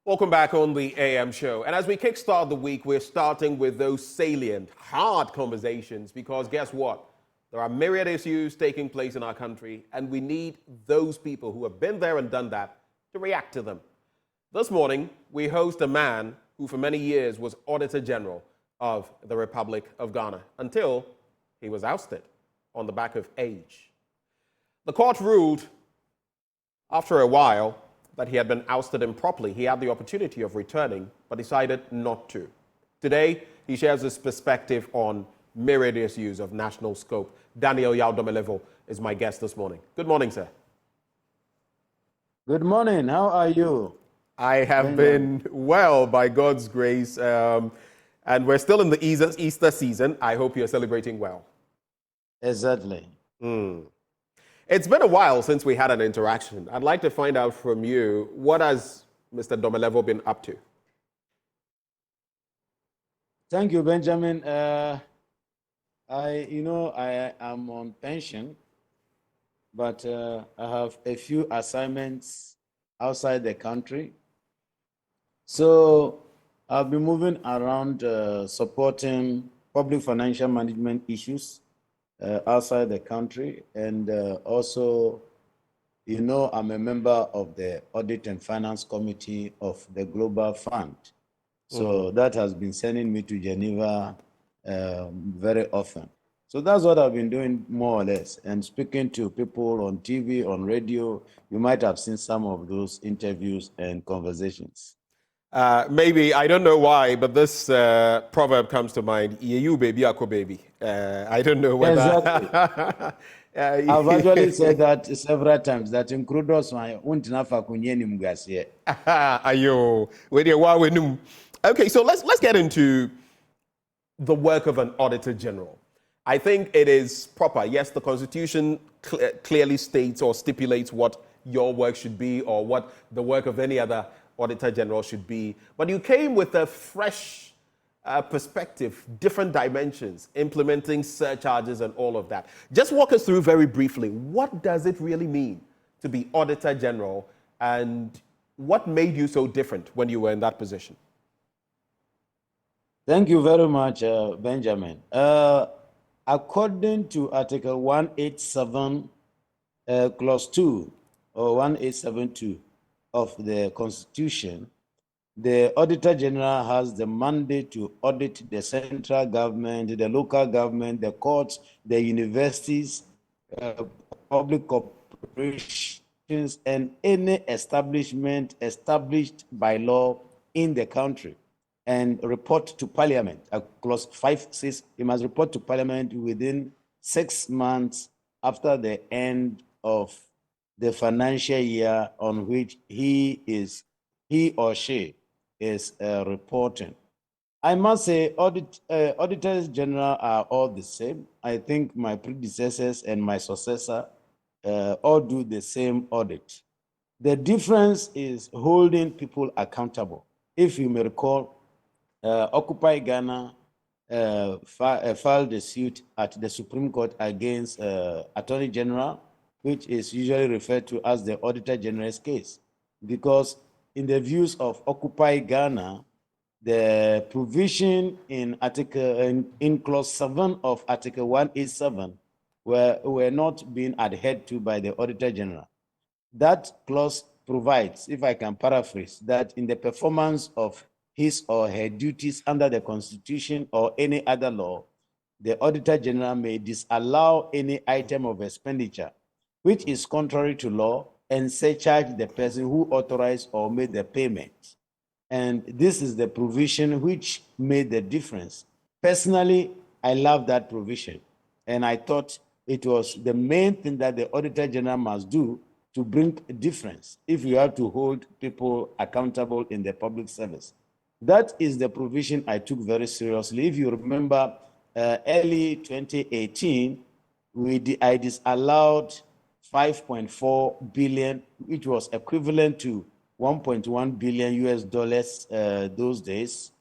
Welcome back on the AM show. And as we kickstart the week, we're starting with those salient, hard conversations because guess what? There are myriad issues taking place in our country, and we need those people who have been there and done that to react to them. This morning, we host a man who for many years was Auditor General of the Republic of Ghana until he was ousted on the back of age. The court ruled after a while that he had been ousted improperly. He had the opportunity of returning, but decided not to. Today, he shares his perspective on myriad issues of national scope. Daniel Domelevo is my guest this morning. Good morning, sir. Good morning. How are you? I have been well, by God's grace, and we're still in the Easter season. I hope you're celebrating well. Exactly. It's been a while since we had an interaction. I'd like to find out from you, what has Mr. Domelevo been up to? Thank you, Benjamin. I am on pension, but I have a few assignments outside the country. So I'll be moving around supporting public financial management issues outside the country, and also, I'm a member of the Audit and Finance Committee of the Global Fund. So that has been sending me to Geneva very often. So that's what I've been doing more or less, and speaking to people on TV, on radio. You might have seen some of those interviews and conversations. Maybe, I don't know why, but this proverb comes to mind. You baby, ako baby. I don't know whether... Exactly. I've actually said that several times, that in Krudos, okay, so let's get into the work of an Auditor General. I think it is proper. Yes, the Constitution clearly states or stipulates what your work should be or what the work of any other Auditor General should be. But you came with a fresh perspective, different dimensions, implementing surcharges and all of that. Just walk us through very briefly, what does it really mean to be Auditor General, and what made you so different when you were in that position? Thank you very much, Benjamin. According to Article 187, Clause 2, or 1872 of the Constitution, the Auditor General has the mandate to audit the central government, the local government, the courts, the universities, public corporations, and any establishment established by law in the country, and report to Parliament. Clause 5 says he must report to Parliament within 6 months after the end of the financial year on which he or she is reporting. I must say, Auditors General are all the same. I think my predecessors and my successor all do the same audit. The difference is holding people accountable. If you may recall, Occupy Ghana filed a suit at the Supreme Court against Attorney General, which is usually referred to as the Auditor General's case, because in the views of Occupy Ghana, the provision in Clause 7 of Article 187 were not being adhered to by the Auditor General. That clause provides, if I can paraphrase, that in the performance of his or her duties under the Constitution or any other law, the Auditor General may disallow any item of expenditure which is contrary to law and surcharge the person who authorized or made the payment. And this is the provision which made the difference. Personally, I love that provision. And I thought it was the main thing that the Auditor General must do to bring a difference if you have to hold people accountable in the public service. That is the provision I took very seriously. If you remember, early 2018, I disallowed 5.4 billion, which was equivalent to 1.1 billion US dollars those days.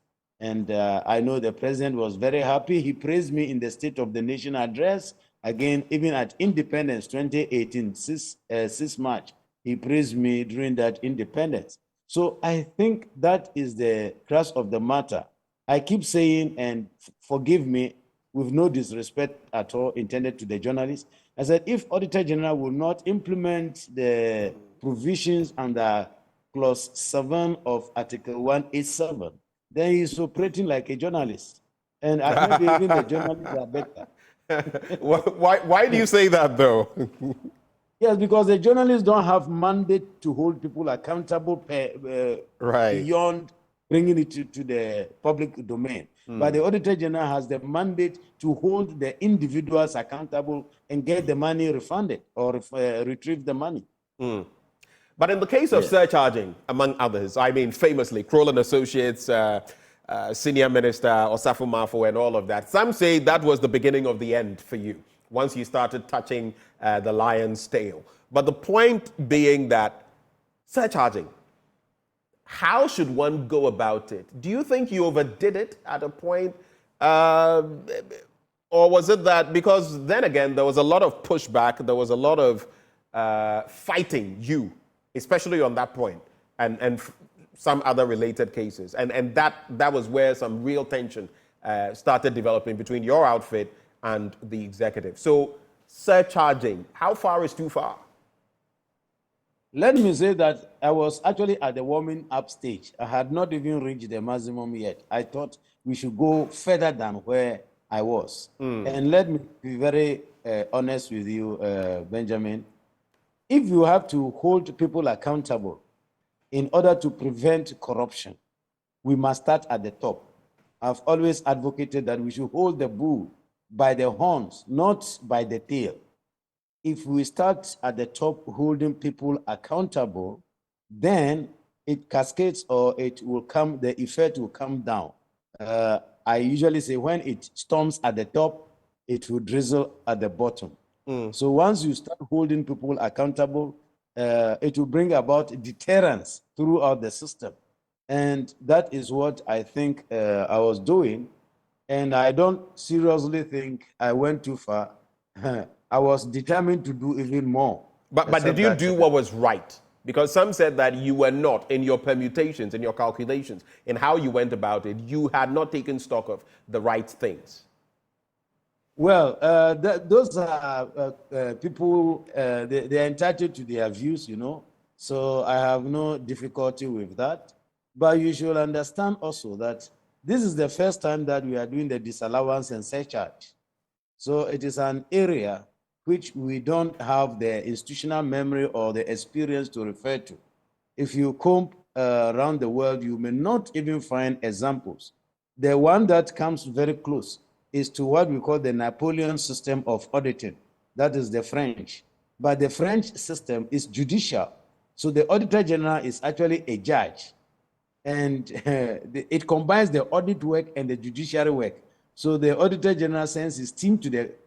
And I know the president was very happy. He praised me in the State of the Nation address. Again, even at Independence 2018, 6 March, he praised me during that independence. So I think that is the crux of the matter. I keep saying, and forgive me, with no disrespect at all intended to the journalists, I said, if Auditor General will not implement the provisions under Clause 7 of Article 187, then he's operating like a journalist. And maybe even the journalists are better. Why do you say that, though? Yes, because the journalists don't have mandate to hold people accountable Right. beyond bringing it to the public domain. But the Auditor General has the mandate to hold the individuals accountable and get the money refunded or retrieve the money. But in the case of surcharging, among others, I mean, famously, Kroll and Associates, Senior Minister Osafo Mafo and all of that, some say that was the beginning of the end for you, once you started touching the lion's tail. But the point being that surcharging, how should one go about it? Do you think you overdid it at a point? Or was it that, because then again, there was a lot of pushback, there was a lot of fighting you, especially on that point, and some other related cases. And that was where some real tension started developing between your outfit and the executive. So surcharging, how far is too far? Let me say that I was actually at the warming up stage. I had not even reached the maximum yet. I thought we should go further than where I was. And let me be very honest with you, Benjamin. If you have to hold people accountable in order to prevent corruption, we must start at the top. I've always advocated that we should hold the bull by the horns, not by the tail. If we start at the top holding people accountable, then it cascades or it will come, the effect will come down. I usually say when it storms at the top, it will drizzle at the bottom. So once you start holding people accountable, it will bring about deterrence throughout the system. And that is what I think I was doing. And I don't seriously think I went too far. I was determined to do even more. But did you do what was right? Because some said that you were not, in your permutations, in your calculations, in how you went about it, you had not taken stock of the right things. Well, those are people, they're entitled to their views, you know. So I have no difficulty with that. But you should understand also that this is the first time that we are doing the disallowance and surcharge. So it is an area which we don't have the institutional memory or the experience to refer to. If you comb around the world, you may not even find examples. The one that comes very close is to what we call the Napoleon system of auditing. That is the French. But the French system is judicial. So the Auditor General is actually a judge. And it combines the audit work and the judiciary work. So the Auditor General sends his team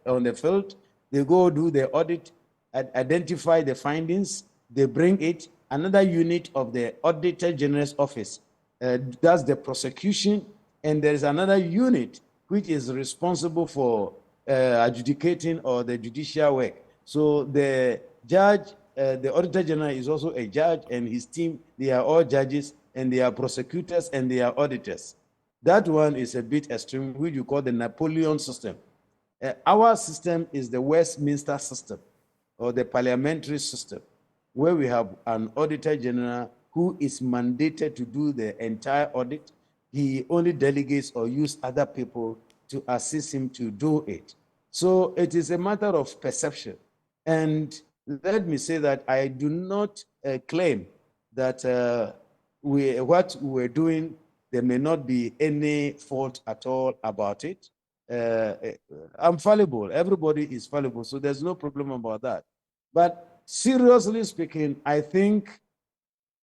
on the field. They go do the audit, identify the findings, they bring it. Another unit of the Auditor General's office does the prosecution, and there is another unit which is responsible for adjudicating or the judicial work. So the judge, the Auditor General is also a judge, and his team, they are all judges, and they are prosecutors, and they are auditors. That one is a bit extreme, which you call the Napoleon system. Our system is the Westminster system, or the parliamentary system, where we have an Auditor General who is mandated to do the entire audit. He only delegates or uses other people to assist him to do it. So it is a matter of perception. And let me say that I do not claim that what we're doing, there may not be any fault at all about it. I'm fallible. Everybody is fallible, so there's no problem about that. But seriously speaking, I think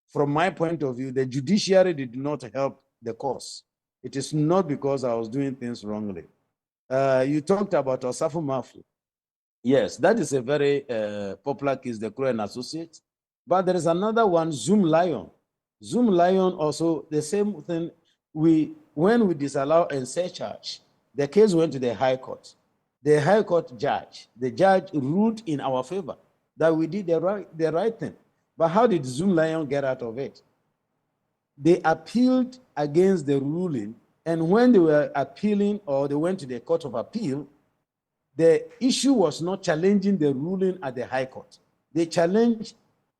from my point of view, the judiciary did not help the cause. It is not because I was doing things wrongly. You talked about Osafo Mafo. Yes, that is a very popular case, the Kroll and Associates. But there is another one, Zoom Lion. Zoom Lion also, the same thing. When we disallow and surcharge, the case went to the High Court. The High Court judge, the judge ruled in our favor that we did the right thing. But how did Zoom Lion get out of it? they appealed against the ruling, and when they were appealing or they went to the Court of Appeal, the issue was not challenging the ruling at the High Court. They challenged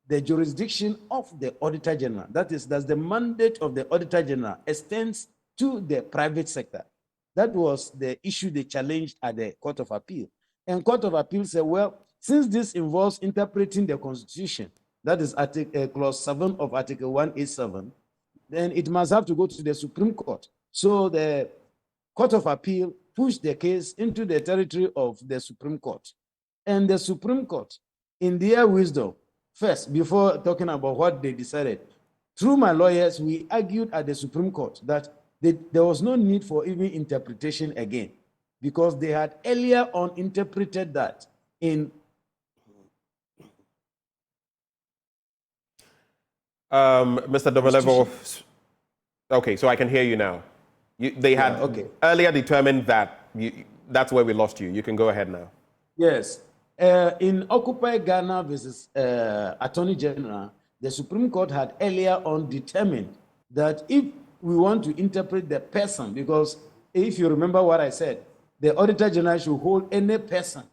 the jurisdiction of the Auditor General. That's the mandate of the Auditor General extends to the private sector. That was the issue they challenged at the Court of Appeal. And Court of Appeal said, well, since this involves interpreting the Constitution, that is Clause 7 of Article 187, then it must have to go to the Supreme Court. So the Court of Appeal pushed the case into the territory of the Supreme Court. And the Supreme Court, in their wisdom, first, before talking about what they decided, through my lawyers, we argued at the Supreme Court that there was no need for even interpretation again, because they had earlier on interpreted that in Mr. Domelevo, okay, so I can hear you now. They had earlier determined that that's where we lost you. You can go ahead now. Yes. In Occupy Ghana versus Attorney General, the Supreme Court had earlier on determined that if we want to interpret the person, because if you remember what I said, the Auditor General should hold any person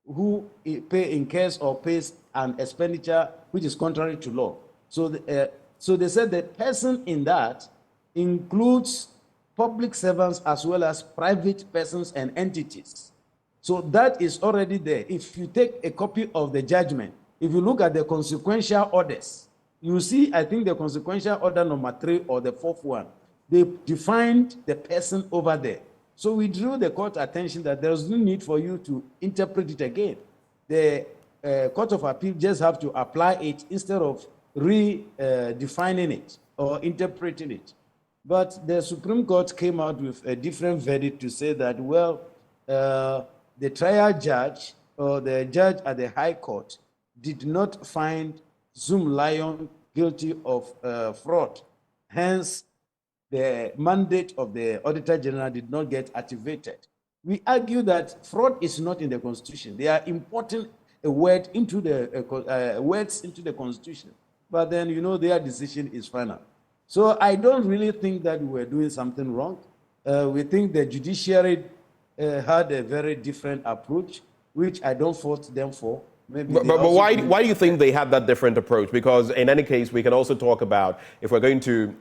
who incurs or pays an expenditure which is contrary to law. So they said the person in that includes public servants as well as private persons and entities. So that is already there. If you take a copy of the judgment, if you look at the consequential orders, you see, I think the consequential order number 3 or the 4th one, they defined the person over there. So we drew the court attention that there's no need for you to interpret it again. The Court of Appeal just have to apply it instead of redefining it or interpreting it. But the Supreme Court came out with a different verdict to say that, well, the trial judge or the judge at the High Court did not find Zoom Lion guilty of fraud. Hence, the mandate of the Auditor General did not get activated. We argue that fraud is not in the Constitution. They are importing a word into words into the Constitution. But then, you know, their decision is final. So I don't really think that we're doing something wrong. We think the judiciary had a very different approach, which I don't fault them for. But why do you think they had that different approach? Because in any case, we can also talk about, if we're going to,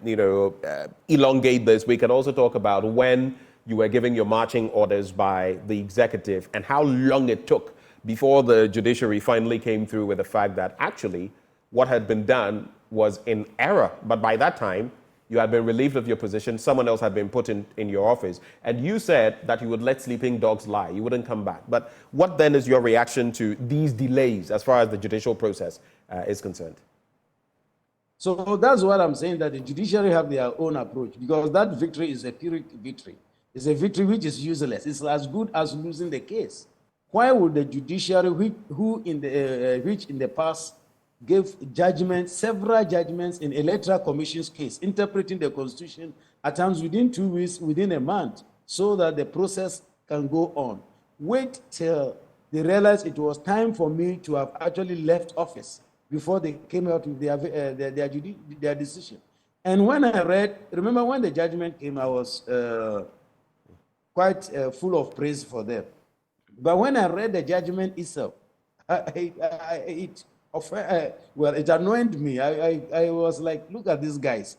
elongate this, we can also talk about when you were giving your marching orders by the executive and how long it took before the judiciary finally came through with the fact that actually what had been done was in error. But by that time, you had been relieved of your position, someone else had been put in your office, and you said that you would let sleeping dogs lie, you wouldn't come back. But what then is your reaction to these delays as far as the judicial process is concerned? So that's what I'm saying, that the judiciary have their own approach, because that victory is a Pyrrhic victory. It's a victory which is useless. It's as good as losing the case. Why would the judiciary, which in the past gave judgments, several judgments in Electoral Commission's case, interpreting the Constitution at times within 2 weeks, within a month, so that the process can go on, wait till they realized it was time for me to have actually left office before they came out with their decision. And when I read, remember when the judgment came, I was quite full of praise for them. But when I read the judgment itself, it annoyed me. I was like, look at these guys.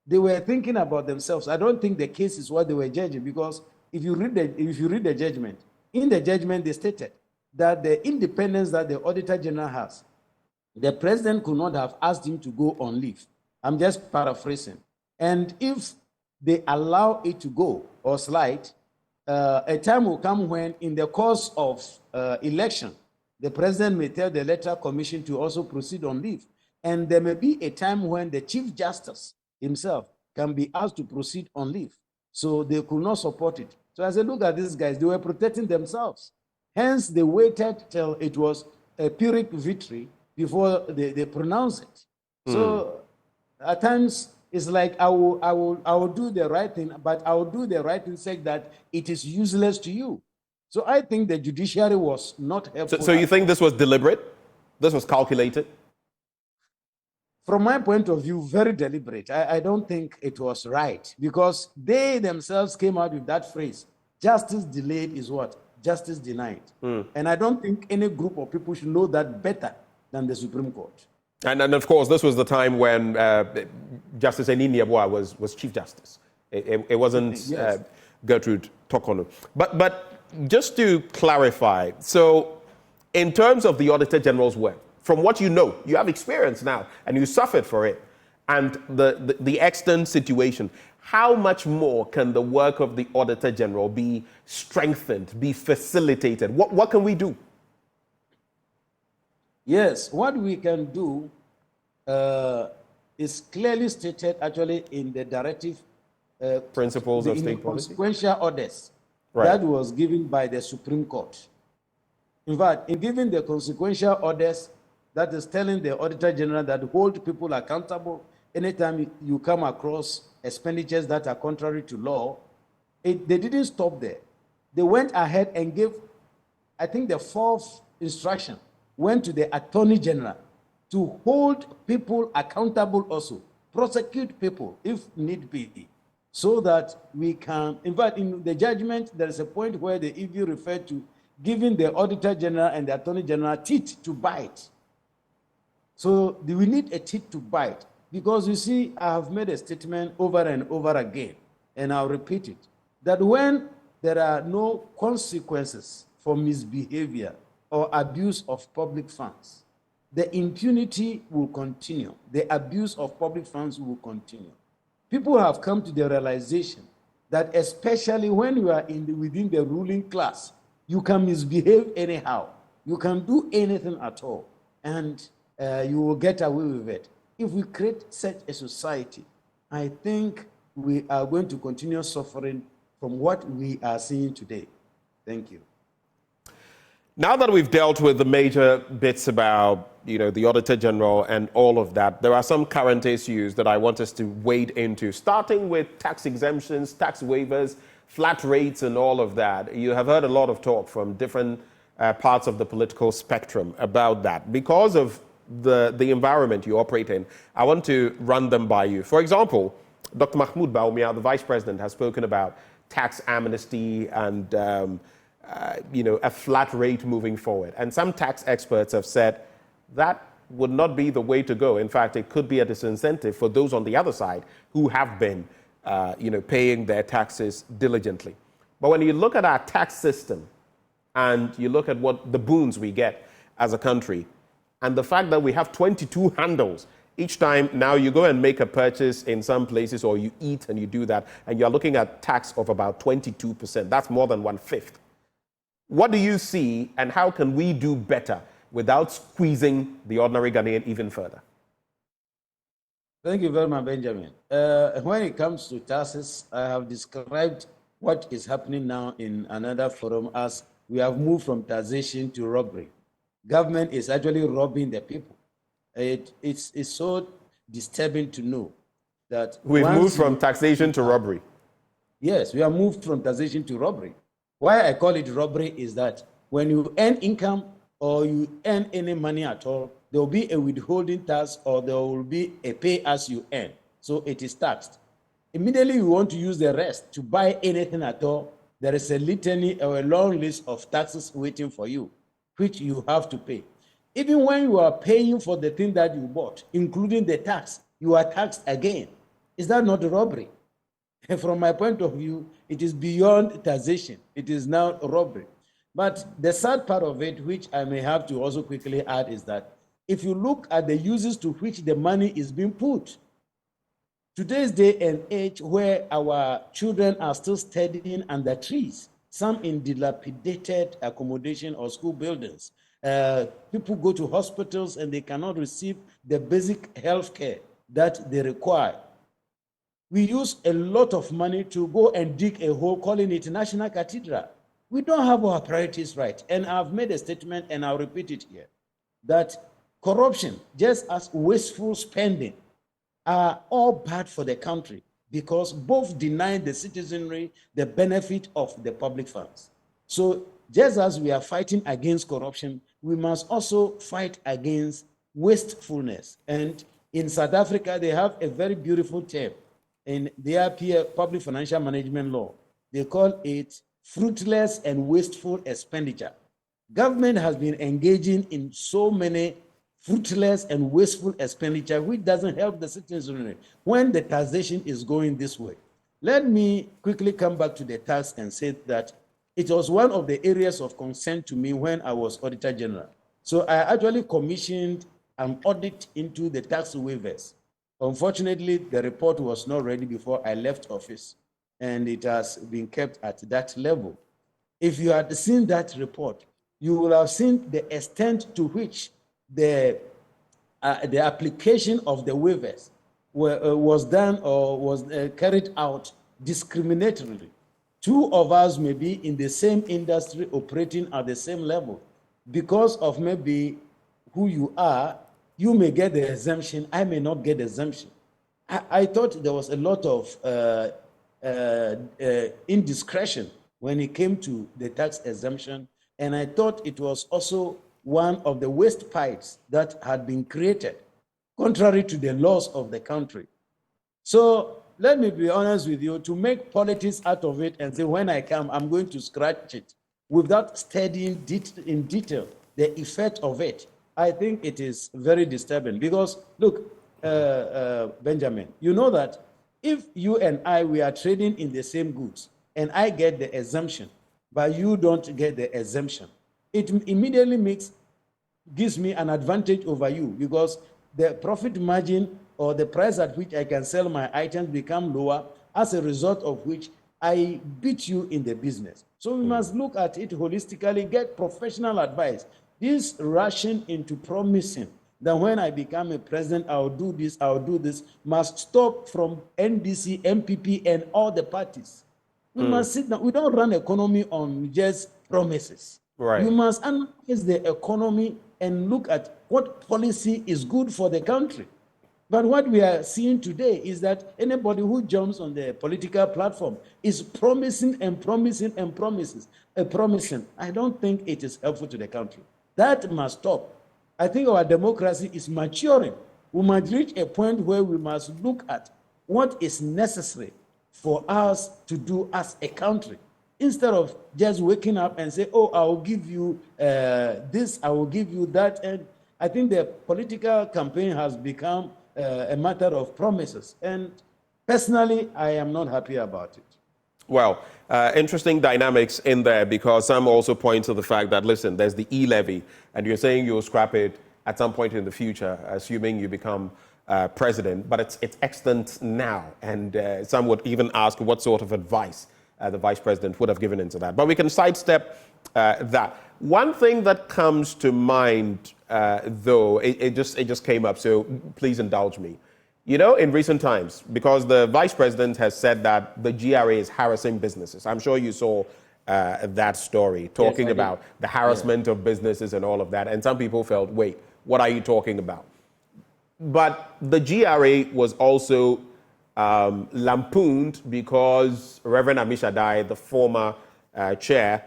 They were thinking about themselves. I don't think the case is what they were judging, because if you read the judgment, in the judgment they stated that the independence that the Auditor General has, the president could not have asked him to go on leave. I'm just paraphrasing. And if they allow it to go or slide, a time will come when, in the course of election, the president may tell the Electoral Commission to also proceed on leave. And there may be a time when the Chief Justice himself can be asked to proceed on leave. So they could not support it. So I said, look at these guys, they were protecting themselves. Hence, they waited till it was a Pyrrhic victory before they pronounced it. So at times, it's like I will do the right thing, but I will do the right thing saying that it is useless to you. So I think the judiciary was not helpful. So you think this was deliberate? This was calculated? from my point of view, very deliberate. I don't think it was right because they themselves came out with that phrase, justice delayed is what? Justice denied. And I don't think any group of people should know that better than the Supreme Court. And of course, this was the time when Justice Enini Yeboah was Chief Justice. It wasn't Yes. Gertrude Tokono. But just to clarify, so in terms of the Auditor General's work, from what you know, you have experience now, and you suffered for it, and the extant situation, how much more can the work of the Auditor General be strengthened, be facilitated? What can we do? Yes, what we can do is clearly stated actually in the directive Principles of in the state policy? consequential orders Right. that was given by the Supreme Court. In fact, in giving the consequential orders, that is telling the Auditor General that hold people accountable anytime you come across expenditures that are contrary to law, they didn't stop there. They went ahead and gave, I think the fourth instruction went to the Attorney General to hold people accountable also, prosecute people if need be, so that we can, in fact, in the judgment, there is a point where the EV referred to giving the Auditor General and the Attorney General teeth to bite. So we need a teeth to bite because you see, I have made a statement over and over again, and I'll repeat it, that when there are no consequences for misbehavior or abuse of public funds, the impunity will continue. The abuse of public funds will continue. People have come to the realization that especially when you are within the ruling class, you can misbehave anyhow. You can do anything at all, and you will get away with it. If we create such a society, I think we are going to continue suffering from what we are seeing today. Thank you. Now that we've dealt with the major bits about, the Auditor General and all of that, there are some current issues that I want us to wade into, starting with tax exemptions, tax waivers, flat rates, and all of that. You have heard a lot of talk from different parts of the political spectrum about that. Because of the environment you operate in, I want to run them by you. For example, Dr. Mahmoud Bawumia, the Vice President, has spoken about tax amnesty and a flat rate moving forward. And some tax experts have said that would not be the way to go. In fact, it could be a disincentive for those on the other side who have been, paying their taxes diligently. But when you look at our tax system and you look at what the boons we get as a country, and the fact that we have 22 handles each time now you go and make a purchase in some places or you eat and you do that, and you're looking at tax of about 22%. That's more than 1/5. What do you see, and how can we do better without squeezing the ordinary Ghanaian even further? Thank you very much, Benjamin. When it comes to taxes, I have described what is happening now in another forum as we have moved from taxation to robbery. Government is actually robbing the people. It's so disturbing to know that We've moved from taxation to robbery. Yes, we have moved from taxation to robbery. Why I call it robbery is that when you earn income or you earn any money at all, there will be a withholding tax or there will be a pay as you earn. So it is taxed. Immediately you want to use the rest to buy anything at all, there is a litany or a long list of taxes waiting for you, which you have to pay. Even when you are paying for the thing that you bought, including the tax, you are taxed again. Is that not robbery? From my point of view, it is beyond taxation. It is now robbery. But the sad part of it, which I may have to also quickly add, is that if you look at the uses to which the money is being put, today's day and age where our children are still studying under trees, some in dilapidated accommodation or school buildings, people go to hospitals and they cannot receive the basic health care that they require. We use a lot of money to go and dig a hole, calling it National Cathedral. We don't have our priorities right. And I've made a statement, and I'll repeat it here, that corruption, just as wasteful spending, are all bad for the country because both deny the citizenry the benefit of the public funds. So just as we are fighting against corruption, we must also fight against wastefulness. And In South Africa, they have a very beautiful term in their public financial management law. They call it fruitless and wasteful expenditure. Government has been engaging in so many fruitless and wasteful expenditure, which doesn't help the citizenry when the taxation is going this way. Let me quickly come back to the tax and say that it was one of the areas of concern to me when I was Auditor General. So I actually commissioned an audit into the tax waivers. Unfortunately, the report was not ready before I left office, and it has been kept at that level. If you had seen that report, you will have seen the extent to which the application of the waivers was done or was carried out discriminatorily. Two of us may be in the same industry operating at the same level. Because of maybe who you are, you may get the exemption, I may not get the exemption. I thought there was a lot of indiscretion when it came to the tax exemption, and I thought it was also one of the waste pipes that had been created, contrary to the laws of the country. So let me be honest with you, to make politics out of it and say, when I come, I'm going to scratch it, without studying in detail the effect of it, I think it is very disturbing. Because, look, Benjamin, you know that if you and I, we are trading in the same goods, and I get the exemption, but you don't get the exemption, it immediately gives me an advantage over you, because the profit margin or the price at which I can sell my items become lower, as a result of which I beat you in the business. So we must look at it holistically, get professional advice. This rushing into promising that when I become a president, I'll do this, must stop from NDC, MPP, and all the parties. We must sit down. We don't run economy on just promises. Right. We must analyze the economy and look at what policy is good for the country. But what we are seeing today is that anybody who jumps on the political platform is promising and promising and promising. I don't think it is helpful to the country. That must stop. I think our democracy is maturing. We must reach a point where we must look at what is necessary for us to do as a country, instead of just waking up and say, oh, I will give you this, I will give you that. And I think the political campaign has become a matter of promises. And personally, I am not happy about it. Well, interesting dynamics in there, because some also point to the fact that, listen, there's the e-levy, and you're saying you'll scrap it at some point in the future, assuming you become president, but it's extant now. And some would even ask what sort of advice the vice president would have given into that. But we can sidestep that. One thing that comes to mind, though, it just came up, so please indulge me. You know, in recent times, because the vice president has said that the GRA is harassing businesses. I'm sure you saw that story, talking about the harassment of businesses and all of that. And some people felt, wait, what are you talking about? But the GRA was also lampooned because Reverend Amishadai, the former chair,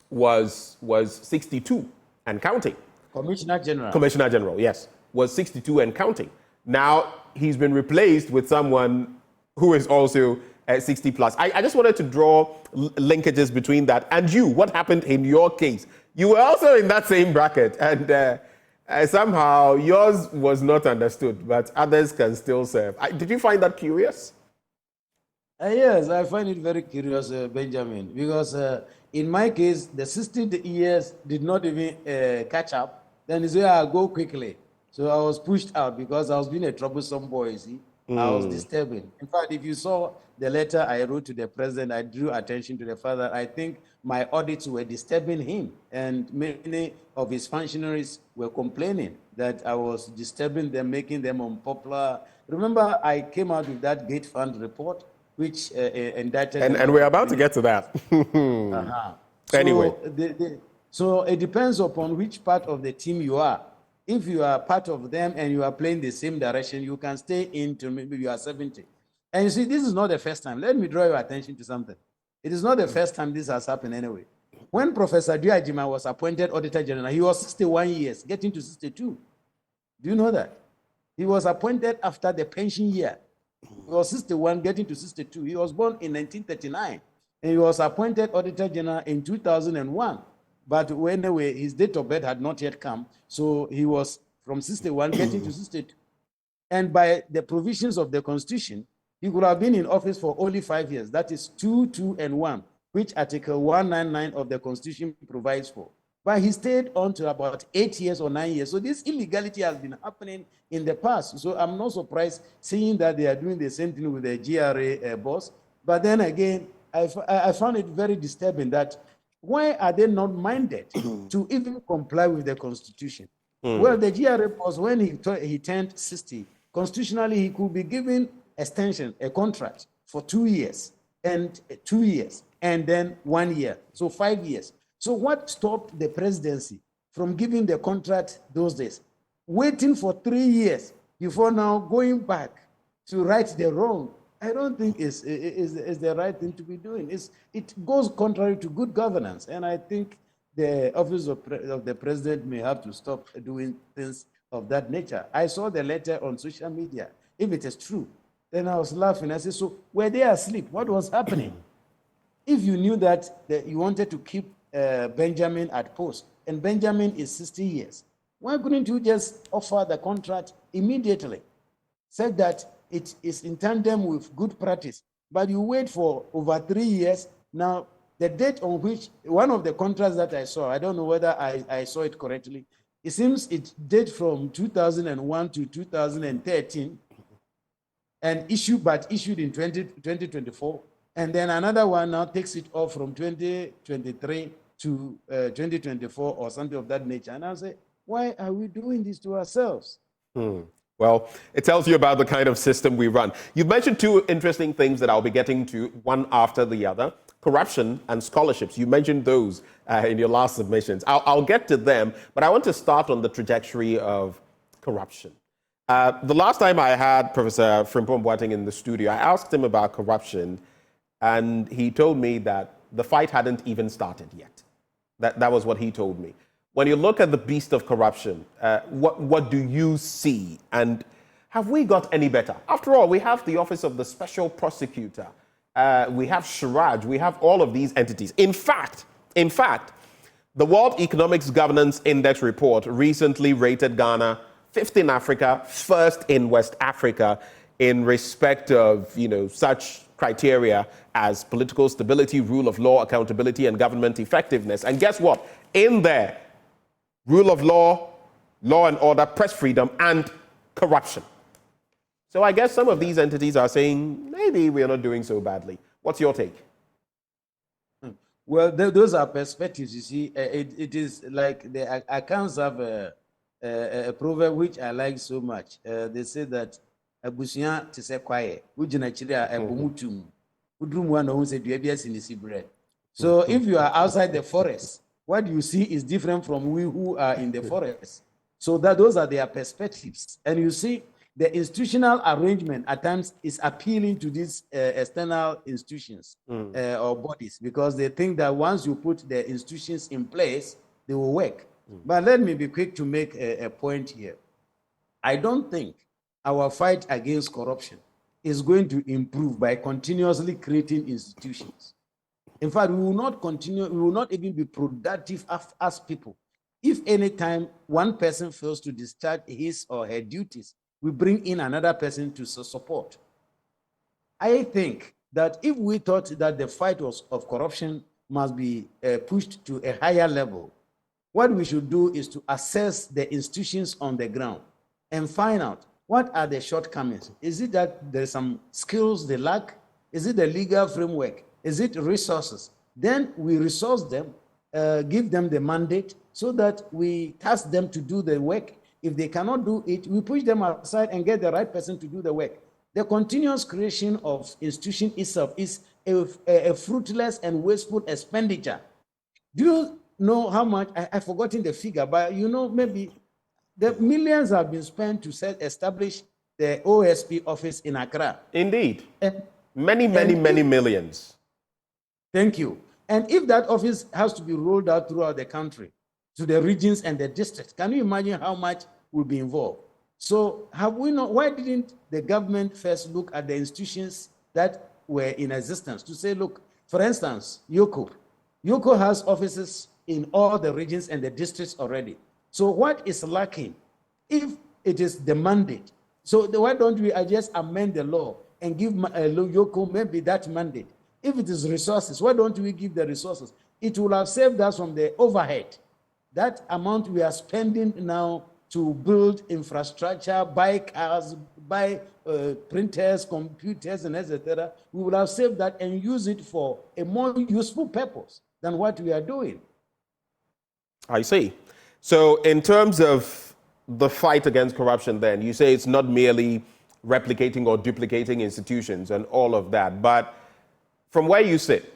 was 62 and counting. Commissioner General. Commissioner General, yes, was 62 and counting. Now he's been replaced with someone who is also 60 plus. I just wanted to draw linkages between that and you. What happened in your case? You were also in that same bracket, and somehow yours was not understood, but others can still serve. Did you find that curious? Yes, I find it very curious, Benjamin, because in my case, the 60 years did not even catch up. Then he said, I'll go quickly. So I was pushed out because I was being a troublesome boy, you see. I was disturbing. In fact, if you saw the letter I wrote to the president, I drew attention to the fact that I think my audits were disturbing him. And many of his functionaries were complaining that I was disturbing them, making them unpopular. Remember, I came out with that Gate Fund report, which indicted... And we're about to get to that. So anyway. So it depends upon which part of the team you are. If you are part of them and you are playing the same direction, you can stay in till maybe you are 70. And you see, this is not the first time. Let me draw your attention to something. It is not the first time this has happened anyway. When Professor Duajima was appointed Auditor General, he was 61 years, getting to 62. Do you know that? He was appointed after the pension year. He was 61, getting to 62. He was born in 1939, and he was appointed Auditor General in 2001. But anyway, his date of birth had not yet come, so he was from 61 getting to 62. And by the provisions of the Constitution, he could have been in office for only 5 years. That is 2, 2, and 1, which Article 199 of the Constitution provides for. But he stayed on to about 8 years or 9 years. So this illegality has been happening in the past. So I'm not surprised seeing that they are doing the same thing with the GRA boss. But then again, I found it very disturbing that why are they not minded to even comply with the Constitution? Well, the GRA boss, when he turned 60, constitutionally he could be given extension, a contract for 2 years, and 2 years, and then 1 year, so 5 years. So what stopped the presidency from giving the contract those days? Waiting for 3 years before now going back to right the wrong, I don't think is the right thing to be doing. It goes contrary to good governance, and I think the office of the president may have to stop doing things of that nature. I saw the letter on social media. If it is true, then I was laughing. I said, so were they asleep? What was happening? If you knew that you wanted to keep Benjamin at post, and Benjamin is 60 years, why couldn't you just offer the contract immediately? Said that it is in tandem with good practice, but you wait for over 3 years. Now, the date on which one of the contracts that I saw, I don't know whether I saw it correctly, it seems it dates from 2001 to 2013 and issued in 2024. And then another one now takes it off from 2023 to 2024 or something of that nature. And I say, why are we doing this to ourselves? Well, it tells you about the kind of system we run. You've mentioned two interesting things that I'll be getting to one after the other: corruption and scholarships. You mentioned those in your last submissions. I'll get to them, but I want to start on the trajectory of corruption. The last time I had Professor Frimpong Boateng in the studio, I asked him about corruption, and he told me that the fight hadn't even started yet. That was what he told me. When you look at the beast of corruption, what do you see? And have we got any better? After all, we have the Office of the Special Prosecutor. We have Shraj. We have all of these entities. In fact, the World Economics Governance Index report recently rated Ghana 5th in Africa, 1st in West Africa in respect of, such criteria as political stability, rule of law, accountability, and government effectiveness. And guess what? In there, rule of law, law and order, press freedom, and corruption. So I guess some of these entities are saying, maybe we are not doing so badly. What's your take? Well, those are perspectives. You see, it is like the accounts have a proverb which I like so much. They say that abusia to say quiet, which in actually a bumutum, udrum one who said you have bread. So if you are outside the forest, what you see is different from we who are in the forest. So those are their perspectives. And you see, the institutional arrangement at times is appealing to these external institutions or bodies, because they think that once you put the institutions in place, they will work. But let me be quick to make a point here. I don't think our fight against corruption is going to improve by continuously creating institutions. In fact, we will not even be productive as people. If any time one person fails to discharge his or her duties, we bring in another person to support. I think that if we thought that the fight of corruption must be pushed to a higher level, what we should do is to assess the institutions on the ground and find out what are the shortcomings. Is it that there's some skills they lack? Is it the legal framework? Is it resources? Then we resource them, give them the mandate so that we task them to do the work. If they cannot do it, we push them aside and get the right person to do the work. The continuous creation of institution itself is a fruitless and wasteful expenditure. Do you know how much? I've forgotten the figure, but maybe the millions have been spent to establish the OSP office in Accra. Indeed. Many millions. Thank you. And if that office has to be rolled out throughout the country, to the regions and the districts, can you imagine how much will be involved? So have we not, why didn't the government first look at the institutions that were in existence to say, look, for instance, Yoko has offices in all the regions and the districts already. So what is lacking? If it is the mandate, so why don't we just amend the law and give Yoko maybe that mandate? If it is resources, why don't we give the resources? It will have saved us from the overhead. That amount we are spending now to build infrastructure, buy cars, buy printers, computers, and etc., we will have saved that and use it for a more useful purpose than what we are doing. I see. So in terms of the fight against corruption then, you say it's not merely replicating or duplicating institutions and all of that, but from where you sit,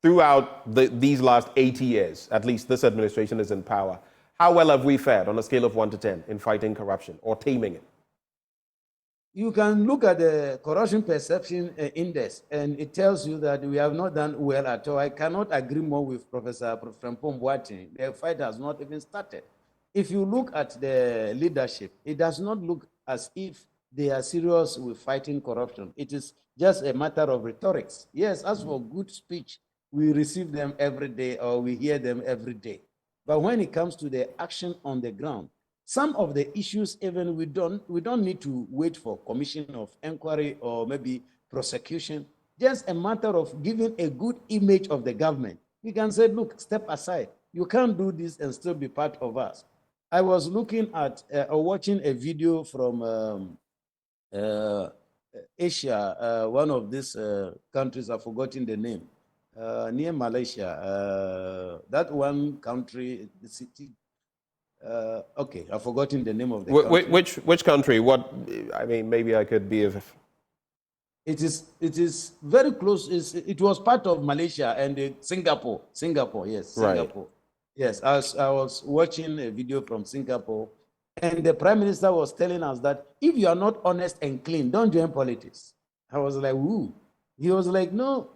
throughout these last 80 years, at least this administration is in power, how well have we fared on a scale of 1 to 10 in fighting corruption or taming it? You can look at the corruption perception index, and it tells you that we have not done well at all. I cannot agree more with Professor Frimpong Boateng. The fight has not even started. If you look at the leadership, it does not look as if they are serious with fighting corruption. It is just a matter of rhetorics. Yes, as for good speech, we receive them every day or we hear them every day. But when it comes to the action on the ground, some of the issues, even we don't need to wait for commission of inquiry or maybe prosecution. Just a matter of giving a good image of the government. We can say, look, step aside. You can't do this and still be part of us. I was looking at or watching a video from Asia, one of these countries, I've forgotten the name, near Malaysia, that one country, the city, okay, I've forgotten the name of the country. Which country? What, I mean, maybe I could be of... It is very close. It was part of Malaysia and Singapore. Yes, Singapore. Right. Yes, I was watching a video from Singapore, and the Prime Minister was telling us that if you are not honest and clean, don't join politics. I was like, woo. He was like, no,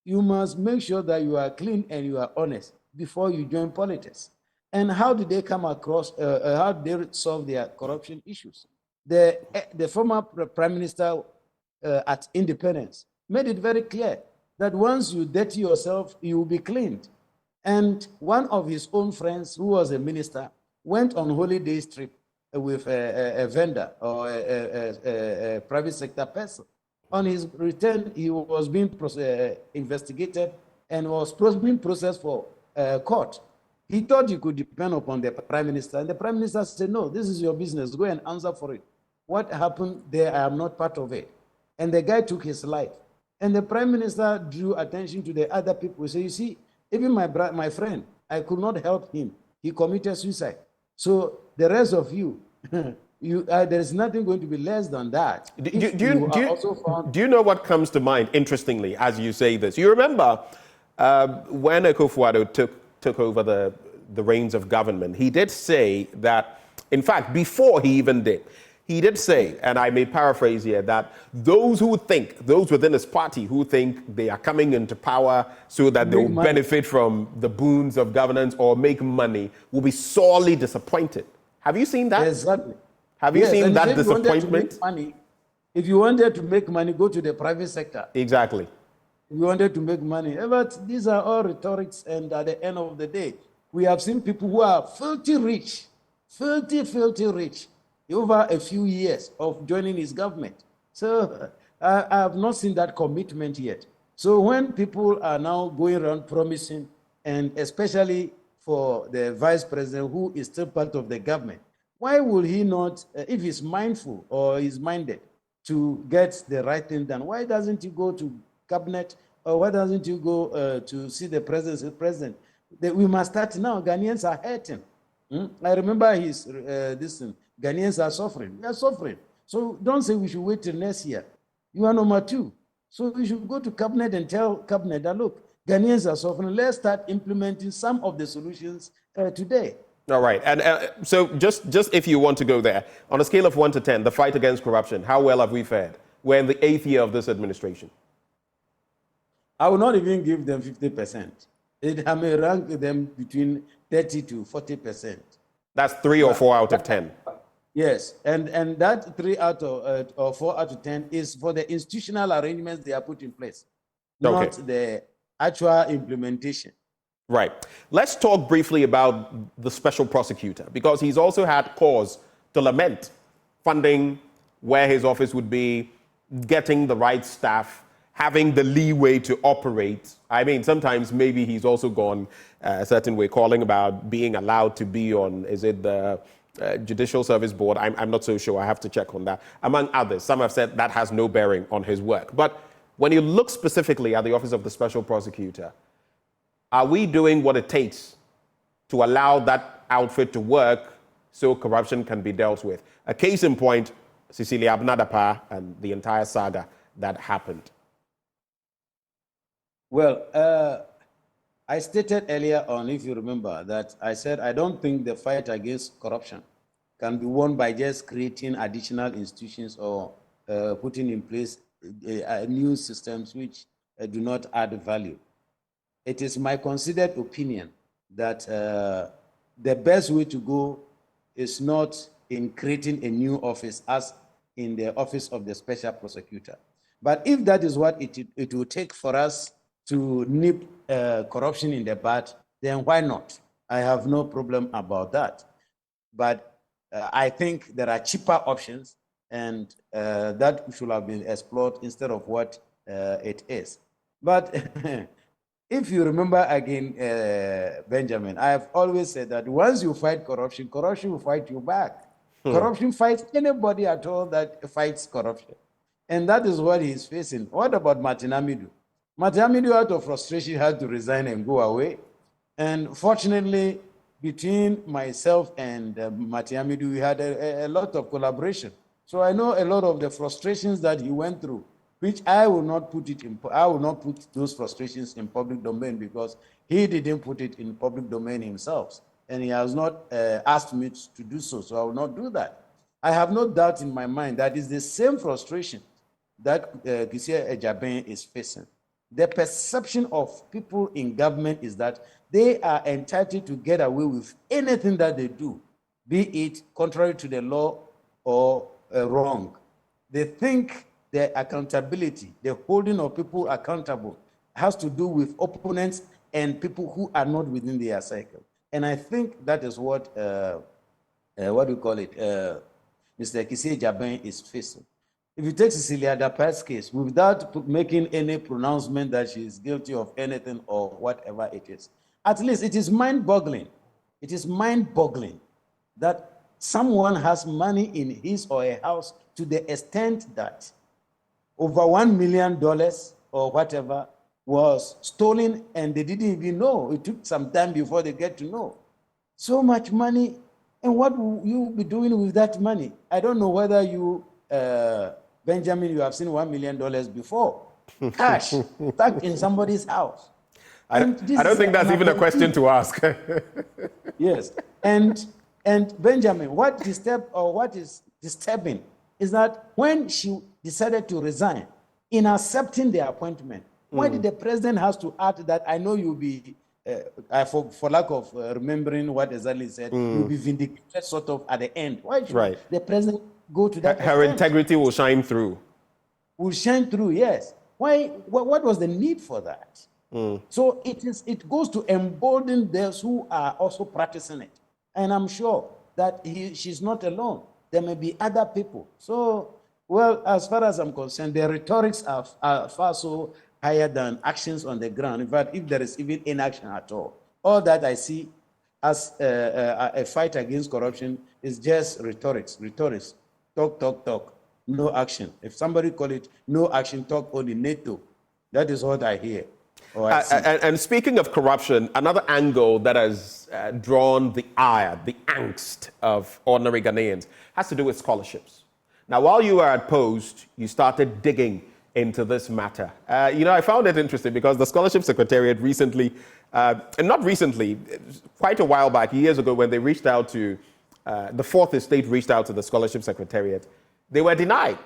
you must make sure that you are clean and you are honest before you join politics. And how did they come across, how did they solve their corruption issues? The former Prime Minister at Independence made it very clear that once you dirty yourself, you will be cleaned. And one of his own friends, who was a minister, went on holiday trip with a vendor or a private sector person. On his return, he was being investigated and was being processed for court. He thought he could depend upon the Prime Minister, and the Prime Minister said, no, this is your business, go and answer for it. What happened there, I am not part of it. And the guy took his life. And the Prime Minister drew attention to the other people. He said, you see, even my friend, I could not help him. He committed suicide. So the rest of you, there is nothing going to be less than that. Do you know what comes to mind, interestingly, as you say this? You remember when Akufo-Addo took over the reins of government, he did say that, in fact, before he even did, he did say, and I may paraphrase here, that those within his party who think they are coming into power so that they will benefit from the boons of governance or make money will be sorely disappointed. Have you seen that? Exactly. Have you seen that disappointment? If you wanted to make money, go to the private sector. Exactly. If you wanted to make money. But these are all rhetorics, and at the end of the day, we have seen people who are filthy rich, filthy rich, over a few years of joining his government. So I have not seen that commitment yet. So when people are now going around promising, and especially for the vice president who is still part of the government, why will he not, if he's mindful or he's minded to get the right thing done, why doesn't he go to cabinet, or why doesn't he go to see the president? We must start now. Ghanaians are hurting. I remember his this thing. Ghanaians are suffering. We are suffering. So don't say we should wait till next year. You are number 2. So we should go to cabinet and tell cabinet that, look, Ghanaians are suffering. Let's start implementing some of the solutions today. All right. And so just if you want to go there, on a scale of 1 to 10, the fight against corruption, how well have we fared? We're in the 8th year of this administration. I will not even give them 50%. I may rank them between 30 to 40%. That's 3 or 4 out of 10. Yes, and that 3 out of or 4 out of 10 is for the institutional arrangements they are put in place, Okay. not the actual implementation. Right. Let's talk briefly about the special prosecutor, because he's also had cause to lament funding where his office would be, getting the right staff, having the leeway to operate. I mean, sometimes maybe he's also gone a certain way, calling about being allowed to be on, is it the Judicial Service Board? I'm not so sure. I have to check on that. Among others, some have said that has no bearing on his work. But when you look specifically at the Office of the Special Prosecutor, are we doing what it takes to allow that outfit to work so corruption can be dealt with? A case in point, Cecilia Abnadapa and the entire saga that happened. Well, I stated earlier on, if you remember, that I said I don't think the fight against corruption can be won by just creating additional institutions or putting in place new systems which do not add value. It is my considered opinion that the best way to go is not in creating a new office as in the Office of the Special Prosecutor. But if that is what it will take for us to nip corruption in the bud, then why not? I have no problem about that. But I think there are cheaper options, and that should have been explored instead of what it is. But if you remember again, Benjamin, I have always said that once you fight corruption, corruption will fight you back. Corruption fights anybody at all that fights corruption. And that is what he is facing. What about Martin Amidu? Martin Amidu, out of frustration, had to resign and go away. And fortunately, between myself and Martin Amidu, we had a lot of collaboration. So I know a lot of the frustrations that he went through, which I will not put those frustrations in public domain because he didn't put it in public domain himself. And he has not asked me to do so, so I will not do that. I have no doubt in my mind that is the same frustration that Kisia Ejaben is facing. The perception of people in government is that they are entitled to get away with anything that they do, be it contrary to the law or wrong. They think the accountability, the holding of people accountable, has to do with opponents and people who are not within their cycle. And I think that is what do you call it, Mr. Kisia Ejaben is facing. If you take Cecilia Dapa's case, without making any pronouncement that she is guilty of anything or whatever it is, at least it is mind-boggling. It is mind-boggling that someone has money in his or her house to the extent that over $1 million or whatever was stolen and they didn't even know. It took some time before they get to know. So much money, and what will you be doing with that money? I don't know whether you... Benjamin, you have seen $1 million before. Cash stuck in somebody's house. I don't think that's even a question to ask. Yes. And Benjamin, what is disturbing is that when she decided to resign, in accepting the appointment, why did the president has to add that I know you'll be, for lack of remembering what exactly said, you'll be vindicated sort of at the end. Why should the president go to that Her extent? integrity will shine through. Will shine through, yes. Why? What was the need for that? So it goes to embolden those who are also practicing it. And I'm sure that she's not alone. There may be other people. So, well, as far as I'm concerned, the rhetorics are far so higher than actions on the ground. In fact, if there is even inaction at all that I see as a fight against corruption is just rhetorics. Talk, no action. If somebody call it no action, talk only, NATO. That is what I hear. And speaking of corruption, another angle that has drawn the ire, the angst of ordinary Ghanaians has to do with scholarships. Now, while you were at Post, you started digging into this matter. I found it interesting because the Scholarship Secretariat recently, and not recently, quite a while back, years ago, when they reached out to, the Fourth Estate reached out to the Scholarship Secretariat, they were denied.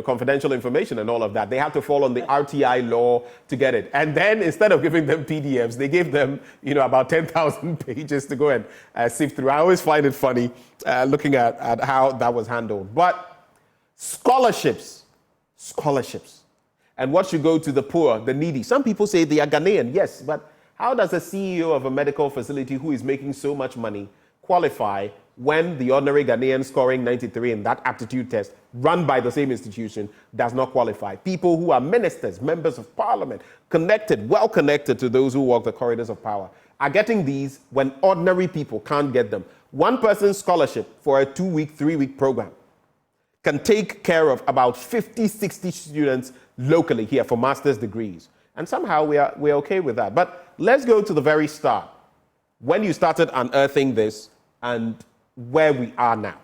confidential information and all of that. They had to fall on the RTI law to get it. And then instead of giving them PDFs, they gave them, about 10,000 pages to go and sift through. I always find it funny looking at how that was handled. But scholarships. And what should go to the poor, the needy? Some people say they are Ghanaian, yes, but how does a CEO of a medical facility who is making so much money qualify when the ordinary Ghanaian scoring 93 in that aptitude test run by the same institution does not qualify? People who are ministers, members of parliament, well connected to those who walk the corridors of power, are getting these when ordinary people can't get them. One person's scholarship for a 2-week, 3-week program can take care of about 50, 60 students locally here for master's degrees. And somehow we're okay with that. But let's go to the very start. When you started unearthing this and where we are now.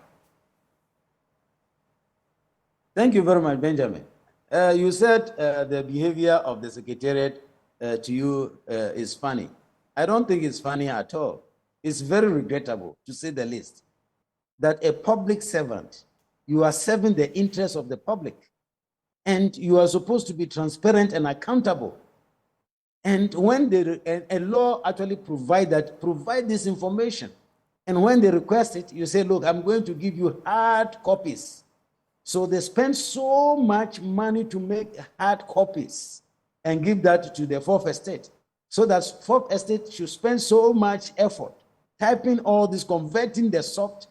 Thank you very much, Benjamin. You said the behavior of the Secretariat to you is funny. I don't think it's funny at all. It's very regrettable, to say the least, that a public servant, you are serving the interests of the public, and you are supposed to be transparent and accountable. And when a law actually provide this information, and when they request it, you say, look, I'm going to give you hard copies. So they spend so much money to make hard copies and give that to the Fourth Estate. So that Fourth Estate should spend so much effort typing all this, converting the soft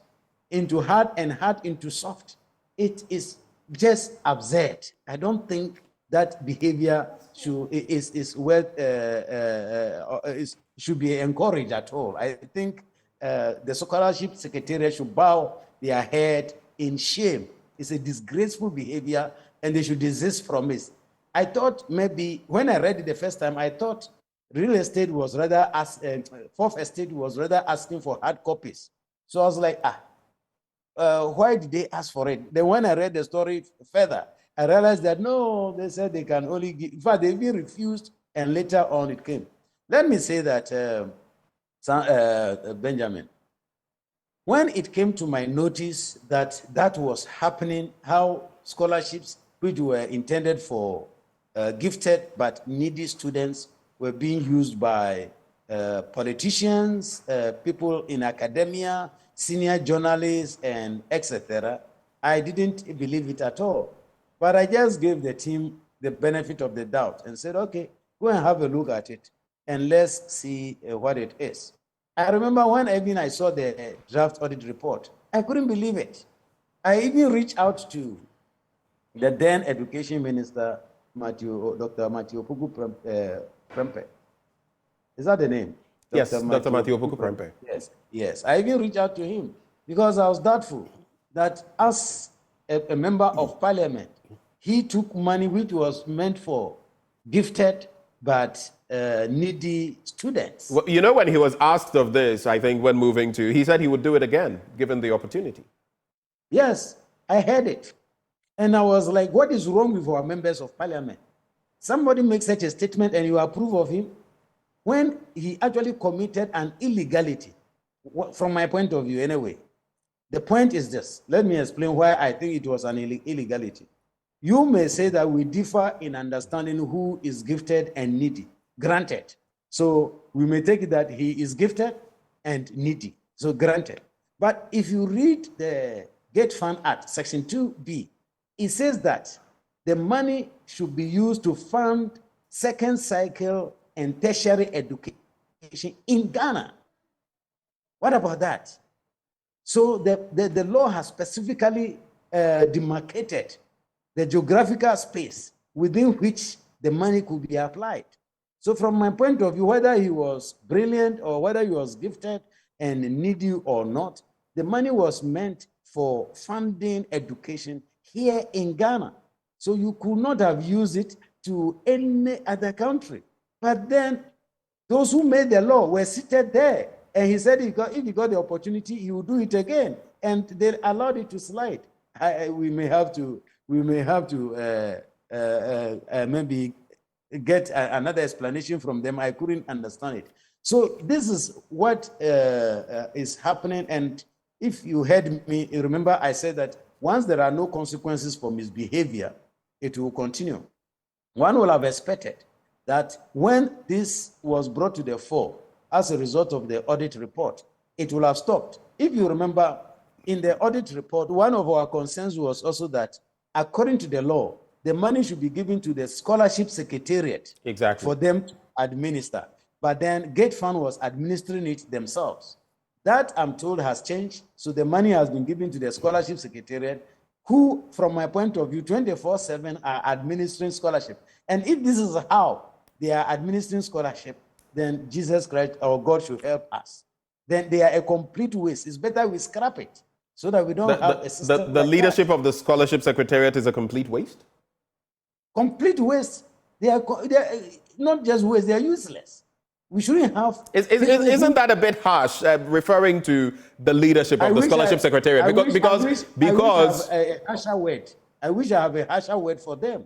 into hard and hard into soft. It is just absurd. I don't think that behavior should be encouraged at all. I think the Scholarship Secretariat should bow their head in shame. It's a disgraceful behavior, and they should desist from it. I thought maybe when I read it the first time, I thought real estate was rather Fourth Estate was rather asking for hard copies. So I was like, why did they ask for it? Then when I read the story further, I realized that no, they said they can only give. In fact, they even refused, and later on it came. Let me say that, Benjamin, when it came to my notice that was happening, how scholarships which were intended for gifted but needy students were being used by politicians, people in academia, senior journalists, and etc., I didn't believe it at all. But I just gave the team the benefit of the doubt and said, okay, go and have a look at it and let's see what it is. I remember when even I saw the draft audit report, I couldn't believe it. I even reached out to the then Education Minister, Dr. Matthew Prempe. Is that the name? Yes, Dr. Matthew Prempe. Yes. I even reached out to him because I was doubtful that as a member of parliament, he took money which was meant for gifted but needy students. Well, when he was asked of this, I think when moving to, he said he would do it again, given the opportunity. Yes, I heard it. And I was like, what is wrong with our members of parliament? Somebody makes such a statement and you approve of him when he actually committed an illegality, from my point of view anyway. The point is this. Let me explain why I think it was an illegality. You may say that we differ in understanding who is gifted and needy. Granted. So we may take it that he is gifted and needy. So granted. But if you read the Gate Fund Act, Section 2B, it says that the money should be used to fund second cycle and tertiary education in Ghana. What about that? So the law has specifically demarcated the geographical space within which the money could be applied. So from my point of view, whether he was brilliant or whether he was gifted and needy or not, the money was meant for funding education here in Ghana. So you could not have used it to any other country. But then those who made the law were seated there. And he said if he got the opportunity, he would do it again. And they allowed it to slide. We may have to maybe get another explanation from them. I couldn't understand it. So this is what is happening. And if you heard me, remember I said that once there are no consequences for misbehavior, it will continue. One will have expected that when this was brought to the fore as a result of the audit report, it will have stopped. If you remember, in the audit report, one of our concerns was also that, according to the law, the money should be given to the scholarship secretariat for them to administer. But then Gate Fund was administering it themselves. That, I'm told, has changed. So the money has been given to the scholarship secretariat, who, from my point of view, 24/7 are administering scholarship. And if this is how they are administering scholarship, then Jesus Christ, our God, should help us. Then they are a complete waste. It's better we scrap it so that we don't have a system. The leadership of the scholarship secretariat is a complete waste? Complete waste. They are not just waste, they are useless. We shouldn't have. Isn't that a bit harsh, referring to the leadership of the scholarship secretariat? Because I wish I have a harsher word. I wish I have a harsher word for them,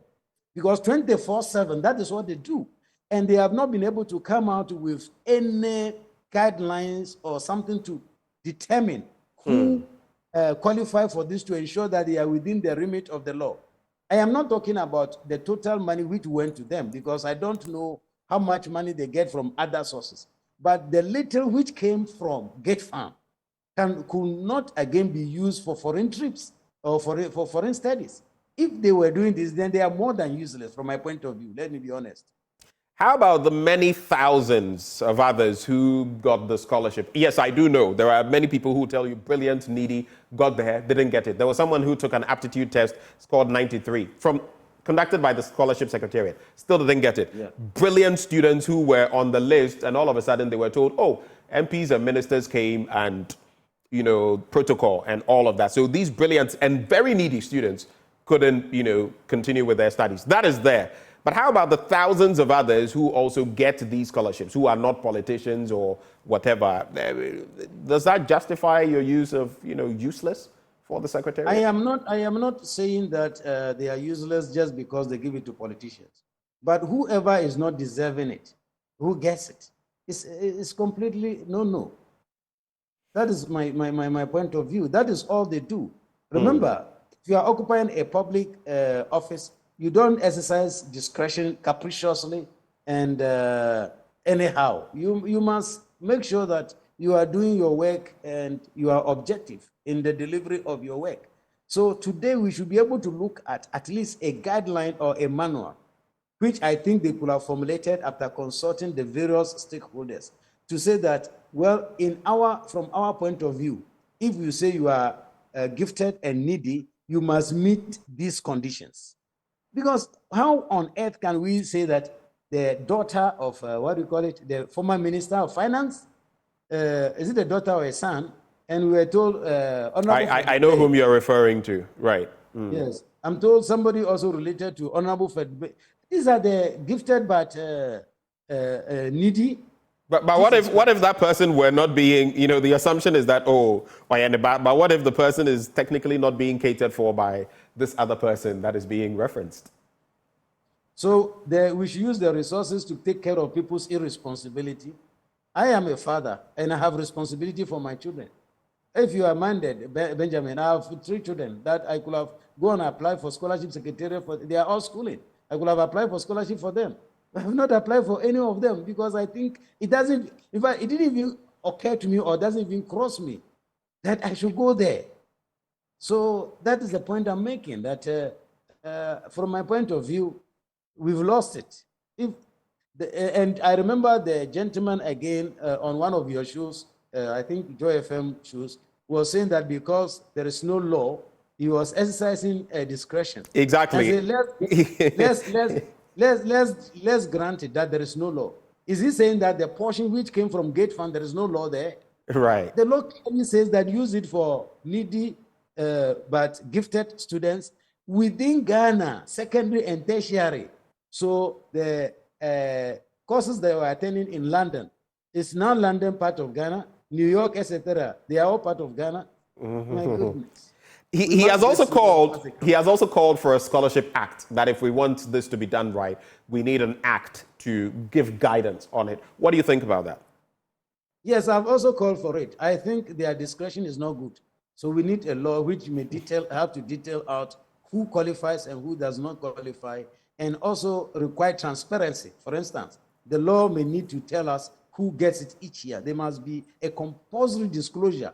because 24/7, that is what they do, and they have not been able to come out with any guidelines or something to determine who qualify for this, to ensure that they are within the remit of the law. I am not talking about the total money which went to them, because I don't know how much money they get from other sources. But the little which came from Gate Farm could not again be used for foreign trips or for foreign studies. If they were doing this, then they are more than useless from my point of view. Let me be honest. How about the many thousands of others who got the scholarship? Yes, I do know. There are many people who tell you brilliant, needy, got there, didn't get it. There was someone who took an aptitude test, scored 93, conducted by the scholarship secretariat, still didn't get it. Yeah. Brilliant students who were on the list, and all of a sudden they were told, oh, MPs and ministers came and, protocol and all of that. So these brilliant and very needy students couldn't, continue with their studies. That is there. But how about the thousands of others who also get these scholarships, who are not politicians or whatever? Does that justify your use of, useless for the secretariat? I am not saying that they are useless just because they give it to politicians. But whoever is not deserving it, who gets it, it's completely no. That is my point of view. That is all they do. Remember, if you are occupying a public office, you don't exercise discretion capriciously and anyhow. You must make sure that you are doing your work and you are objective in the delivery of your work. So today we should be able to look at least a guideline or a manual, which I think they could have formulated after consulting the various stakeholders, to say that, well, from our point of view, if you say you are gifted and needy, you must meet these conditions. Because how on earth can we say that the daughter of, the former Minister of Finance, is it a daughter or a son? And we were told... I know whom you're referring to, right. Yes. I'm told somebody also related to Honorable Fed. These are the gifted but needy. But what if that person were not being, the assumption is that, but what if the person is technically not being catered for by this other person that is being referenced? So we should use the resources to take care of people's irresponsibility. I am a father and I have responsibility for my children. If you are minded, Benjamin, I have 3 children that I could have gone and applied for scholarship secretariat for. They are all schooling. I could have applied for scholarship for them. I have not applied for any of them because I think it doesn't, in fact, it didn't even occur to me or doesn't even cross me that I should go there. So that is the point I'm making, that from my point of view, we've lost it. And I remember the gentleman again on one of your shows, I think Joy FM shows, was saying that because there is no law, he was exercising discretion. Exactly. Let's grant it that there is no law. Is he saying that the portion which came from Gate Fund, there is no law there? Right. The law clearly says that use it for needy but gifted students within Ghana, secondary and tertiary. So the courses they were attending in London, it's now London part of Ghana, New York, etc. They are all part of Ghana. My goodness. He has also called for a scholarship act, that if we want this to be done right, we need an act to give guidance on it. What do you think about that? Yes, I've also called for it. I think their discretion is not good. So we need a law which may have to detail out who qualifies and who does not qualify, and also require transparency. For instance, the law may need to tell us who gets it each year. There must be a compulsory disclosure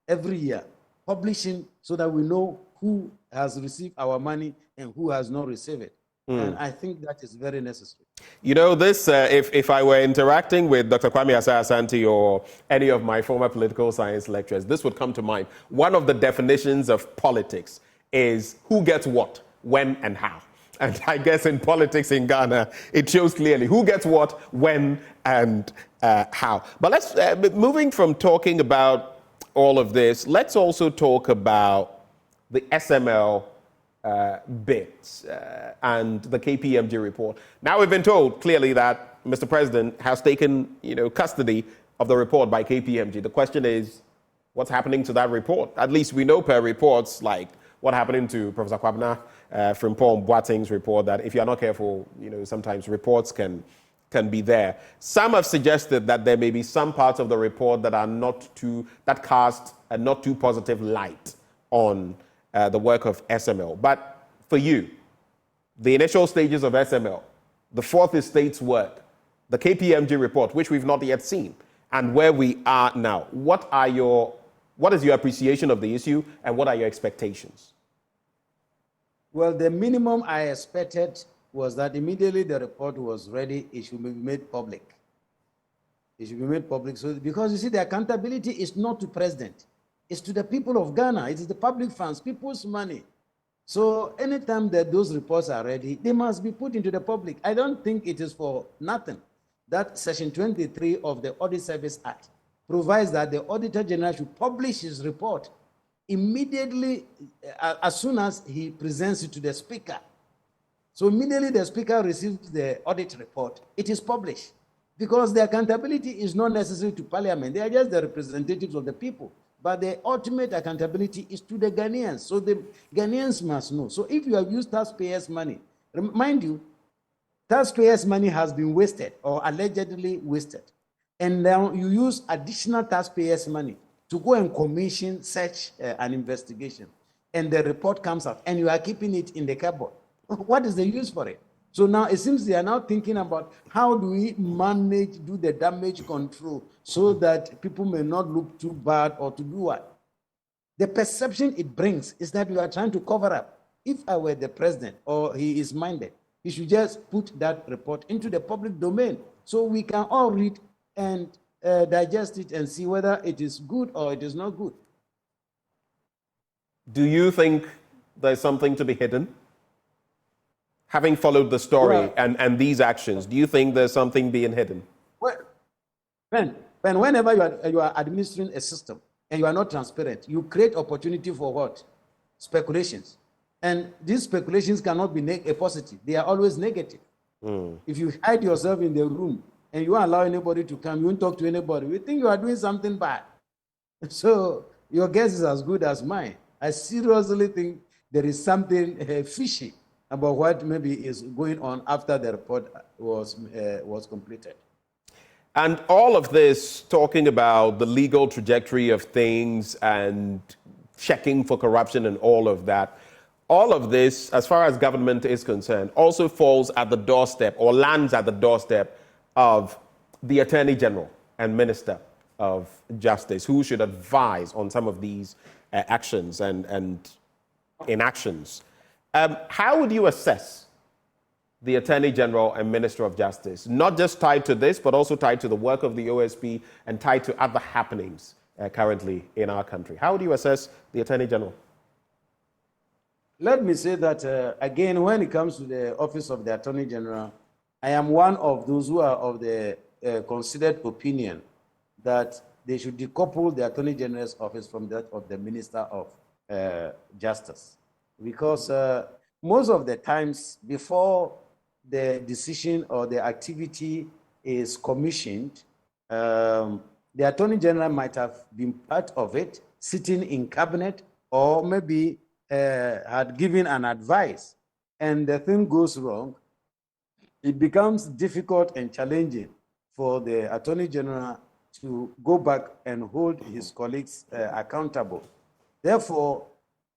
every year, publishing so that we know who has received our money and who has not received it. And I think that is very necessary. You know, this, if I were interacting with Dr. Kwame Asante or any of my former political science lecturers, this would come to mind. One of the definitions of politics is who gets what, when, and how. And I guess in politics in Ghana, it shows clearly who gets what, when, and how. But let's, moving from talking about all of this, let's also talk about the SML bits and the KPMG report. Now we've been told clearly that Mr. President has taken, custody of the report by KPMG. The question is, what's happening to that report? At least we know per reports like what happened to Professor Kwabena Frimpong Boateng's report, that if you're not careful, sometimes reports can be there. Some have suggested that there may be some parts of the report that that cast a not too positive light on the work of SML. But for you, the initial stages of SML, the fourth estate's work, the KPMG report, which we've not yet seen, and where we are now, what is your appreciation of the issue and what are your expectations? Well, the minimum I expected was that immediately the report was ready, it should be made public. It should be made public. So, because you see, the accountability is not to president. It's to the people of Ghana. It is the public funds, people's money. So anytime that those reports are ready, they must be put into the public. I don't think it is for nothing that Section 23 of the Audit Service Act provides that the Auditor General should publish his report immediately as soon as he presents it to the Speaker. So immediately the Speaker receives the audit report, it is published. Because the accountability is not necessary to Parliament. They are just the representatives of the people. But the ultimate accountability is to the Ghanaians. So the Ghanaians must know. So if you have used taxpayers' money, mind you, taxpayers' money has been wasted or allegedly wasted. And now you use additional taxpayers' money to go and commission such an investigation. And the report comes out and you are keeping it in the cupboard. What is the use for it? So now it seems they are now thinking about how do we do the damage control so that people may not look too bad or to do what? The perception it brings is that we are trying to cover up. If I were the president or he is minded, he should just put that report into the public domain so we can all read and digest it and see whether it is good or it is not good. Do you think there's something to be hidden? Having followed the story and these actions, do you think there's something being hidden? Well, whenever you are administering a system and you are not transparent, you create opportunity for what? Speculations. And these speculations cannot be a positive. They are always negative. If you hide yourself in the room and you allow anybody to come, you won't talk to anybody, we think you are doing something bad. So your guess is as good as mine. I seriously think there is something fishy about what maybe is going on after the report was completed. And all of this, talking about the legal trajectory of things and checking for corruption and all of that, all of this, as far as government is concerned, also falls at the doorstep or lands at the doorstep of the Attorney General and Minister of Justice, who should advise on some of these actions and inactions. How would you assess the Attorney General and Minister of Justice, not just tied to this, but also tied to the work of the OSP and tied to other happenings currently in our country? How would you assess the Attorney General? Let me say that, again, when it comes to the Office of the Attorney General, I am one of those who are of the considered opinion that they should decouple the Attorney General's office from that of the Minister of Justice. Because most of the times before the decision or the activity is commissioned, the Attorney General might have been part of it, sitting in cabinet, or maybe had given an advice, and the thing goes wrong. It becomes difficult and challenging for the Attorney General to go back and hold his colleagues accountable. Therefore,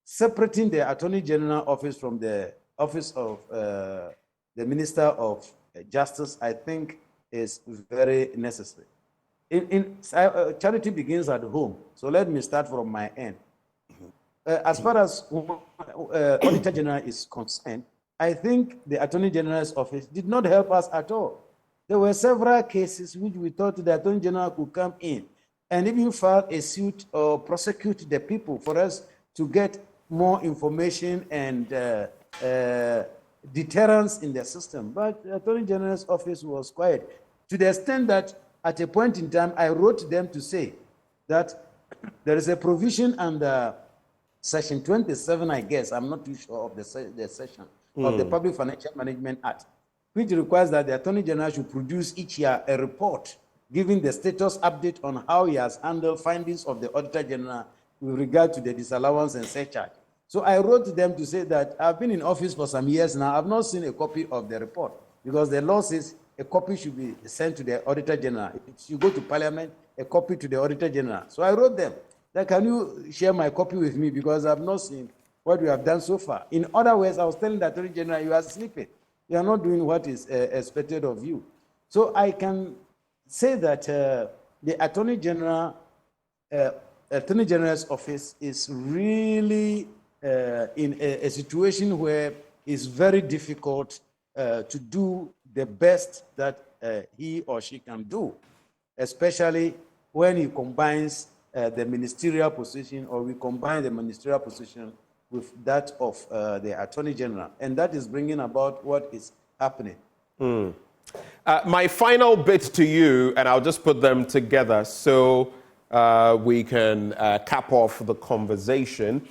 separating the Attorney General office from the office of the Minister of Justice, I think, is very necessary. Charity begins at home. So let me start from my end. As far as Auditor General is concerned, I think the Attorney General's office did not help us at all. There were several cases which we thought the Attorney General could come in and even file a suit or prosecute the people for us to get more information and deterrence in the system. But the Attorney General's office was quiet, to the extent that at a point in time, I wrote them to say that there is a provision under Section 27, I guess, I'm not too sure of the section of the Public Financial Management Act, which requires that the Attorney General should produce each year a report giving the status update on how he has handled findings of the Auditor General with regard to the disallowance and surcharge. So I wrote them to say that I've been in office for some years now. I've not seen a copy of the report because the law says a copy should be sent to the Auditor General. If you go to Parliament, a copy to the Auditor General. So I wrote them that, can you share my copy with me because I've not seen what we have done so far. In other words, I was telling the Attorney General, you are sleeping. You are not doing what is expected of you. So I can say that the Attorney General's office is really in a situation where it's very difficult to do the best that he or she can do, especially when he combines the ministerial position, or we combine the ministerial position with that of the Attorney General. And that is bringing about what is happening. My final bit to you, and I'll just put them together so we can cap off the conversation.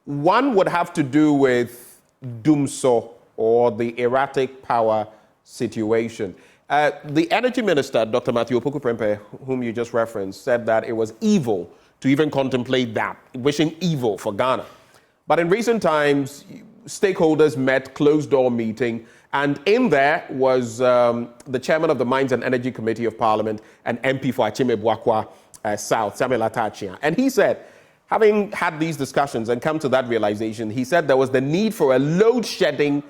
One would have to do with DUMSO, or the erratic power situation. The Energy Minister, Dr. Matthew Opoku-Prempeh, whom you just referenced, said that it was evil to even contemplate that, wishing evil for Ghana. But in recent times, stakeholders met, closed-door meeting, and in there was the chairman of the Mines and Energy Committee of Parliament and MP for Achime-Buakwa South, Samuel Atachia. And he said, having had these discussions and come to that realization, he said there was the need for a load-shedding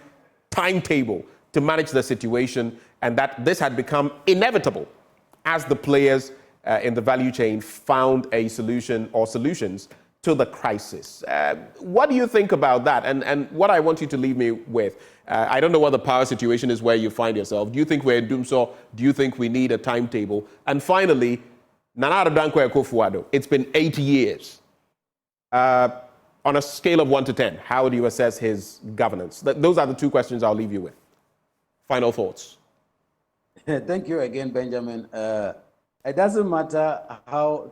timetable to manage the situation, and that this had become inevitable as the players in the value chain found a solution or solutions to the crisis. What do you think about that? And what I want you to leave me with, I don't know what the power situation is where you find yourself. Do you think we're in DUMSO? Do you think we need a timetable? And finally, Nana Addo Akufo-Addo, it's been 8 years. On a scale of 1 to 10, how do you assess his governance? Those are the two questions I'll leave you with. Final thoughts. Thank you again, Benjamin. It doesn't matter how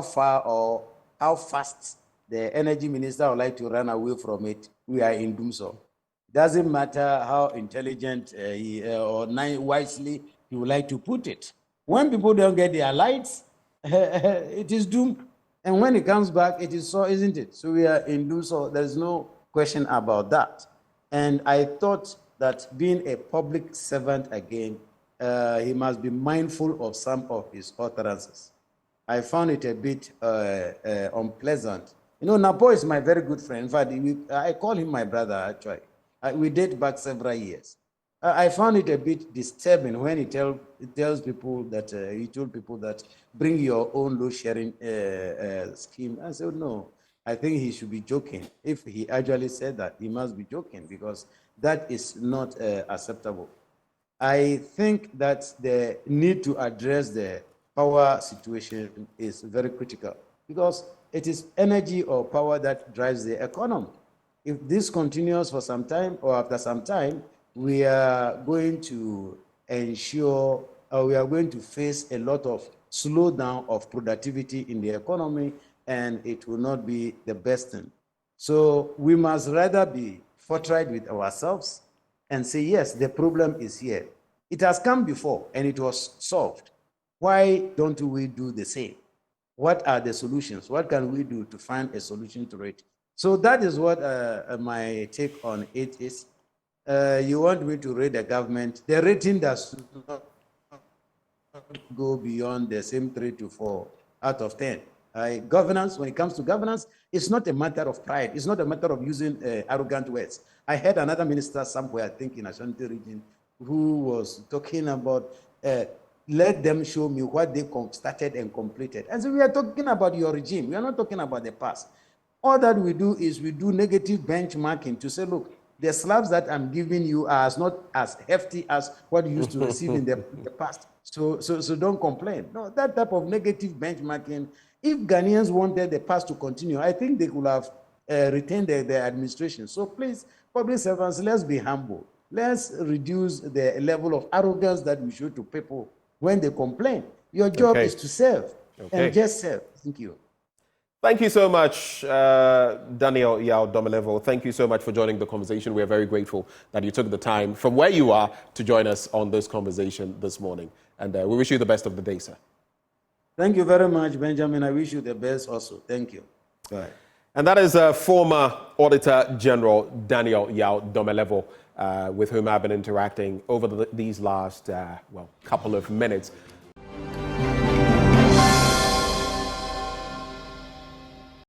far or how fast the energy minister would like to run away from it. We are in DUMSO. It doesn't matter how intelligent or wisely he would like to put it. When people don't get their lights, it is doomed. And when it comes back, it is so, isn't it? So we are in DUMSO. There's no question about that. And I thought that being a public servant again, he must be mindful of some of his utterances. I found it a bit unpleasant. You know, Napo is my very good friend. In fact, I call him my brother, actually. We date back several years. I found it a bit disturbing when he tells people that, he told people that bring your own load sharing scheme. I said, no, I think he should be joking. If he actually said that, he must be joking, because that is not acceptable. I think that the need to address the power situation is very critical, because it is energy or power that drives the economy. If this continues for some time, or after some time, we are going to ensure, or we are going to face a lot of slowdown of productivity in the economy, and it will not be the best thing. So we must rather be forthright with ourselves and say, yes, the problem is here. It has come before and it was solved. Why don't we do the same? What are the solutions? What can we do to find a solution to it? So that is what my take on it is. You want me to rate the government. The rating does not go beyond the same 3 to 4 out of 10. Governance, when it comes to governance, it's not a matter of pride. It's not a matter of using arrogant words. I heard another minister somewhere, I think in Ashanti region, who was talking about let them show me what they started and completed. And so we are talking about your regime. We are not talking about the past. All that we do is we do negative benchmarking to say, look, the slabs that I'm giving you are not as hefty as what you used to receive in the past. So don't complain. No, that type of negative benchmarking, if Ghanaians wanted the past to continue, I think they could have retained their administration. So please, public servants, let's be humble. Let's reduce the level of arrogance that we show to people when they complain. Your job is to serve and just serve. Thank you. Thank you so much, Daniel Yao Domelevo. Thank you so much for joining the conversation. We are very grateful that you took the time from where you are to join us on this conversation this morning. And we wish you the best of the day, sir. Thank you very much, Benjamin. I wish you the best also. Thank you. Bye. And that is former Auditor General Daniel Yao Domelevo, with whom I've been interacting over these last, couple of minutes.